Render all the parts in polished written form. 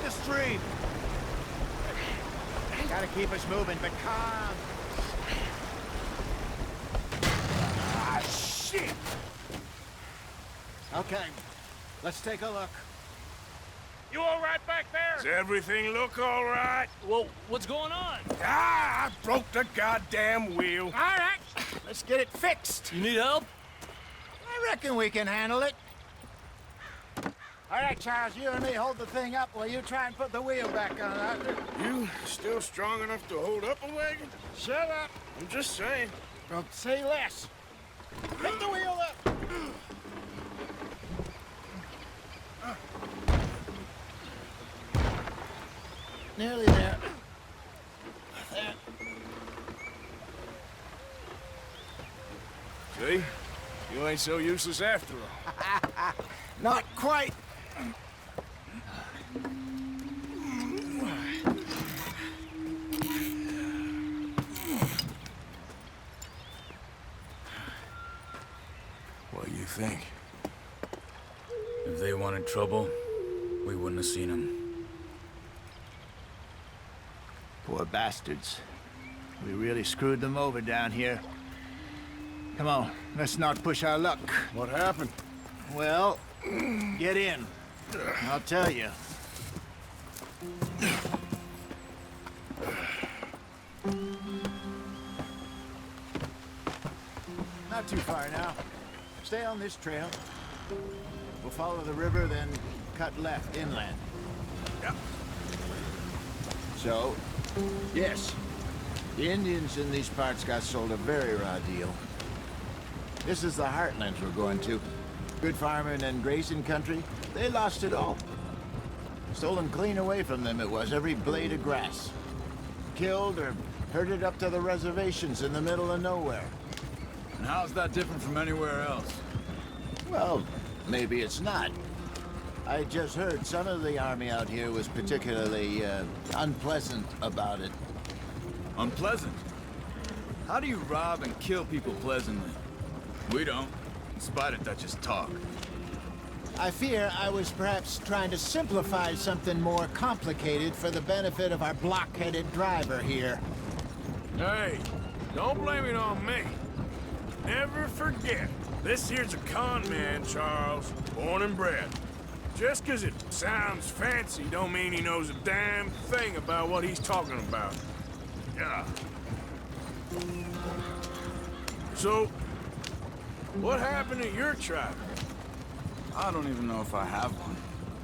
the stream. Gotta keep us moving, but calm. Ah, shit! Okay, let's take a look. You all right back there? Does everything look all right? Well, what's going on? Ah, I broke the goddamn wheel. All right, let's get it fixed. You need help? I reckon we can handle it. All right, Charles, you and me hold the thing up while you try and put the wheel back on, Arthur. You still strong enough to hold up a wagon? Shut up. I'm just saying. Don't say less. Pick the wheel up. Nearly there. There. See? You ain't so useless after all. Not quite. What do you think? If they wanted trouble, we wouldn't have seen them. Poor bastards. We really screwed them over down here. Come on, let's not push our luck. What happened? Well, get in. I'll tell you. Not too far now. Stay on this trail. We'll follow the river, then cut left inland. Yeah. So, yes, the Indians in these parts got sold a very raw deal. This is the heartlands we're going to. Good farming and grazing country, they lost it all. Stolen clean away from them it was, every blade of grass. Killed or herded up to the reservations in the middle of nowhere. And how's that different from anywhere else? Well, maybe it's not. I just heard some of the army out here was particularly unpleasant about it. Unpleasant? How do you rob and kill people pleasantly? We don't, in spite of Dutch's talk. I fear I was perhaps trying to simplify something more complicated for the benefit of our block-headed driver here. Hey, don't blame it on me. Never forget, this here's a con man, Charles, born and bred. Just 'cause it sounds fancy don't mean he knows a damn thing about what he's talking about. Yeah. So, what happened to your tribe? I don't even know if I have one.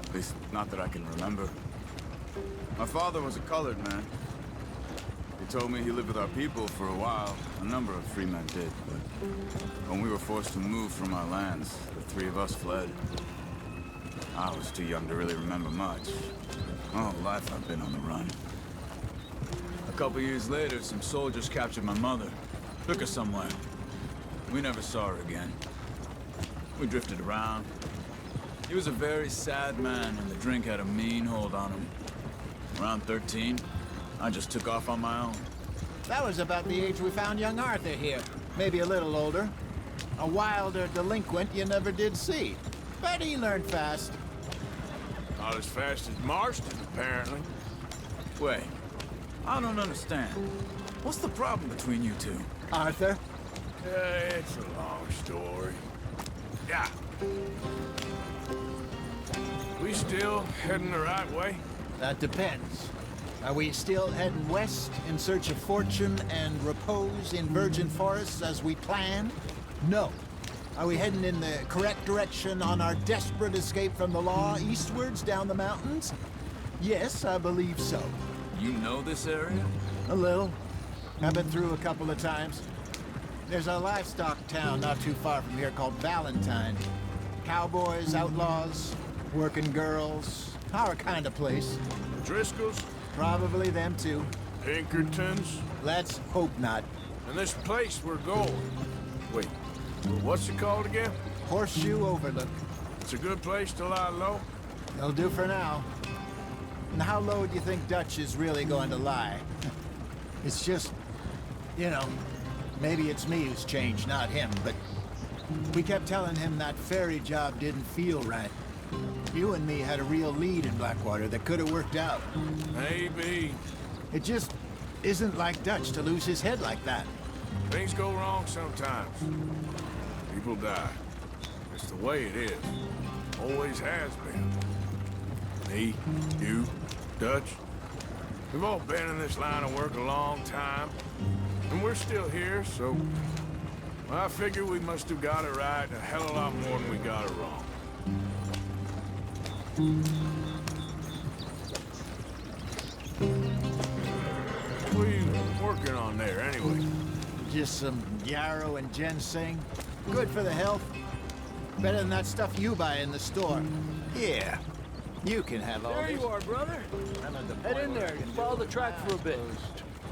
At least, not that I can remember. My father was a colored man. He told me he lived with our people for a while. A number of free men did, but when we were forced to move from our lands, the three of us fled. I was too young to really remember much. My whole life I've been on the run. A couple years later, some soldiers captured my mother. Took her somewhere. We never saw her again. We drifted around. He was a very sad man, and the drink had a mean hold on him. Around 13, I just took off on my own. That was about the age we found young Arthur here. Maybe a little older. A wilder delinquent you never did see. But he learned fast. Not as fast as Marston, apparently. Wait, I don't understand. What's the problem between you two? Arthur? It's a long story. Yeah. We still heading the right way? That depends. Are we still heading west in search of fortune and repose in virgin forests as we planned? No. Are we heading in the correct direction on our desperate escape from the law eastwards down the mountains? Yes, I believe so. You know this area? A little. I've been through a couple of times. There's a livestock town not too far from here called Valentine. Cowboys, outlaws, working girls, our kind of place. Driscoll's? Probably them too. Pinkertons? Let's hope not. And this place we're going. Wait, what's it called again? Horseshoe Overlook. It's a good place to lie low? They'll do for now. And how low do you think Dutch is really going to lie? It's just, you know, maybe it's me who's changed, not him, but we kept telling him that ferry job didn't feel right. you and me had a real lead in Blackwater that could have worked out. Maybe. It just isn't like Dutch to lose his head like that. Things go wrong sometimes. People die. It's the way it is. Always has been. Me, you, Dutch. We've all been in this line of work a long time. And we're still here, so... I figure we must have got it right a hell of a lot more than we got it wrong. What are you working on there, anyway? Just some yarrow and ginseng. Good for the health. Better than that stuff you buy in the store. Yeah, you can have all There this. you are, brother. I'm at the Head point in where there I can follow do the track for a bit.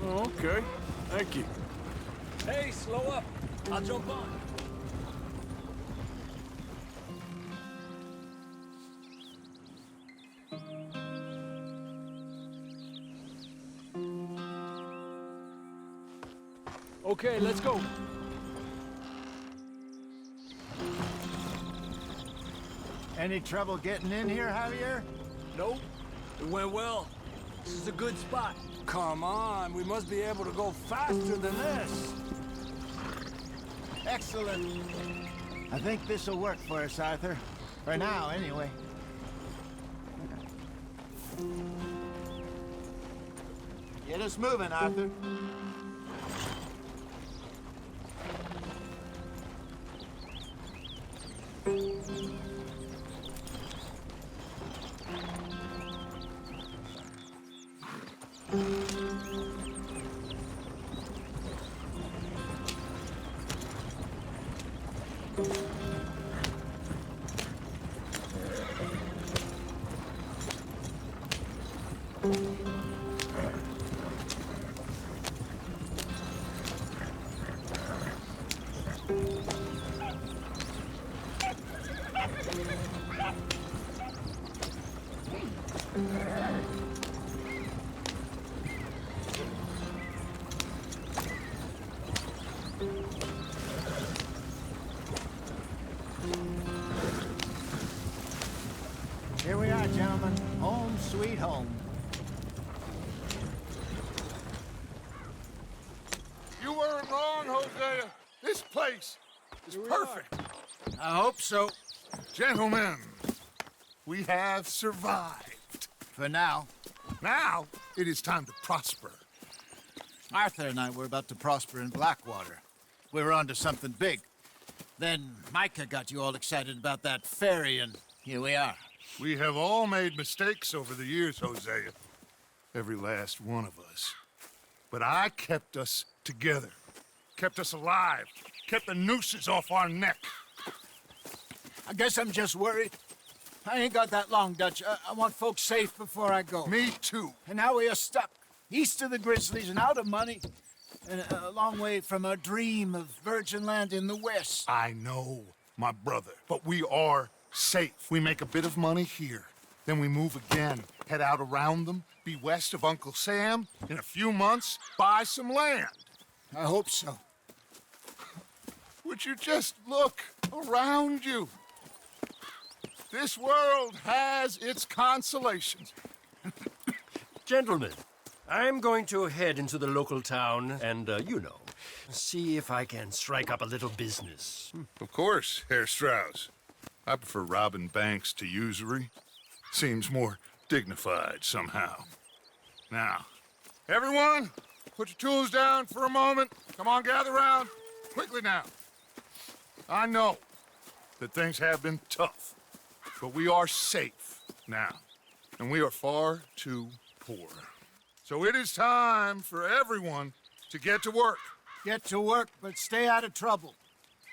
Oh, okay. Thank you. Hey, slow up. I'll jump on. Okay, let's go. Any trouble getting in here, Javier? Nope. It went well. This is a good spot. Come on, we must be able to go faster than this. Excellent. I think this'll work for us, Arthur. For now, anyway. Get us moving, Arthur. Here we are, gentlemen. Home sweet home. You weren't wrong, Hosea. This place is perfect. I hope so. Gentlemen, we have survived. For now. Now, it is time to prosper. Arthur and I were about to prosper in Blackwater. We were onto something big. Then Micah got you all excited about that ferry, and here we are. We have all made mistakes over the years, Hosea. Every last one of us. But I kept us together. Kept us alive. Kept the nooses off our neck. I guess I'm just worried. I ain't got that long, Dutch. I want folks safe before I go. Me too. And now we are stuck, east of the Grizzlies and out of money, and a long way from our dream of virgin land in the west. I know, my brother. But we are safe. We make a bit of money here. Then we move again, head out around them, be west of Uncle Sam. In a few months, buy some land. I hope so. Would you just look around you? This world has its consolations. Gentlemen, I'm going to head into the local town and, see if I can strike up a little business. Of course, Herr Strauss. I prefer robbing banks to usury. Seems more dignified somehow. Now, everyone, put your tools down for a moment. Come on, gather round. Quickly now. I know that things have been tough, but we are safe now, and we are far too poor. So it is time for everyone to get to work. Get to work, but stay out of trouble.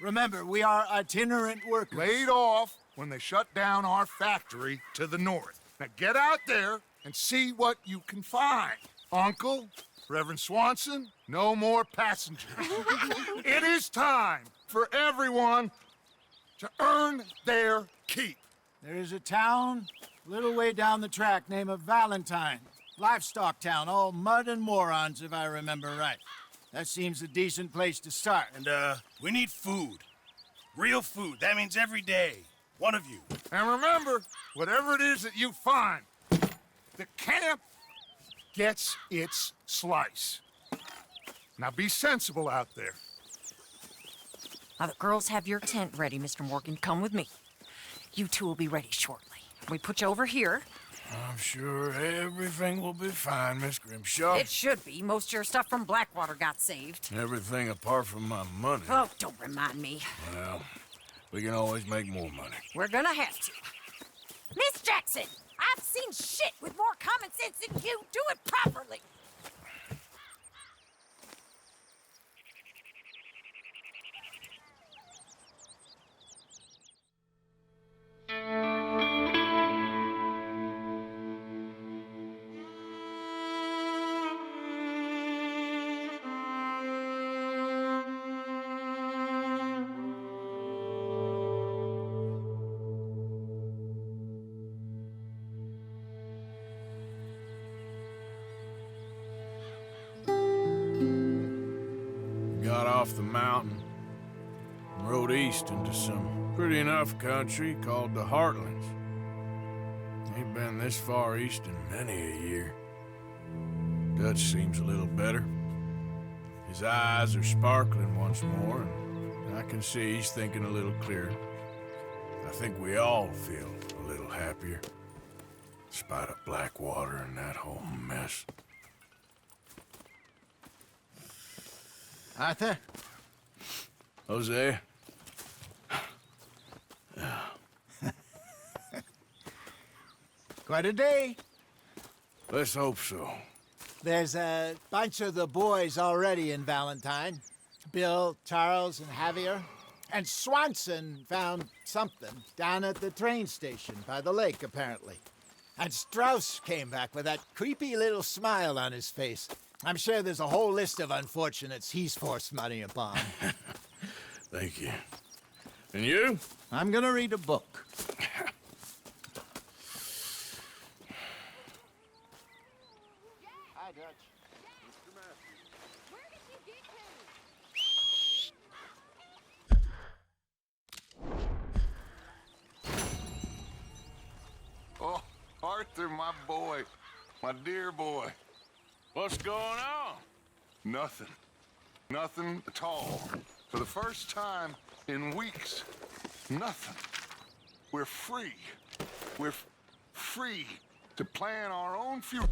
Remember, we are itinerant workers. Laid off when they shut down our factory to the north. Now get out there and see what you can find. Uncle, Reverend Swanson, no more passengers. It is time for everyone to earn their keep. There is a town a little way down the track named Valentine. Livestock town, all mud and morons, if I remember right. That seems a decent place to start. And, we need food. Real food. That means every day. One of you. And remember, whatever it is that you find, the camp gets its slice. Now be sensible out there. Now, the girls have your tent ready, Mr. Morgan. Come with me. You two will be ready shortly. We put you over here. I'm sure everything will be fine, Miss Grimshaw. It should be. Most of your stuff from Blackwater got saved. Everything apart from my money. Oh, don't remind me. Well, we can always make more money. We're gonna have to. Miss Jackson, I've seen shit with more common sense than you. Do it properly. Got off the mountain and rode east into some pretty enough country called the Heartlands. Ain't been this far east in many a year. Dutch seems a little better. His eyes are sparkling once more, and I can see he's thinking a little clearer. I think we all feel a little happier, in spite of Blackwater and that whole mess. Arthur? Jose? Quite a day. Let's hope so. There's a bunch of the boys already in Valentine. Bill, Charles, and Javier. And Swanson found something down at the train station by the lake, apparently. And Strauss came back with that creepy little smile on his face. I'm sure there's a whole list of unfortunates he's forced money upon. Thank you. And you? I'm gonna read a book. Hi, Dutch. Where did you get to? Oh, Arthur, my boy. My dear boy. What's going on? Nothing. Nothing at all. For the first time in weeks, nothing. We're free. We're free to plan our own future.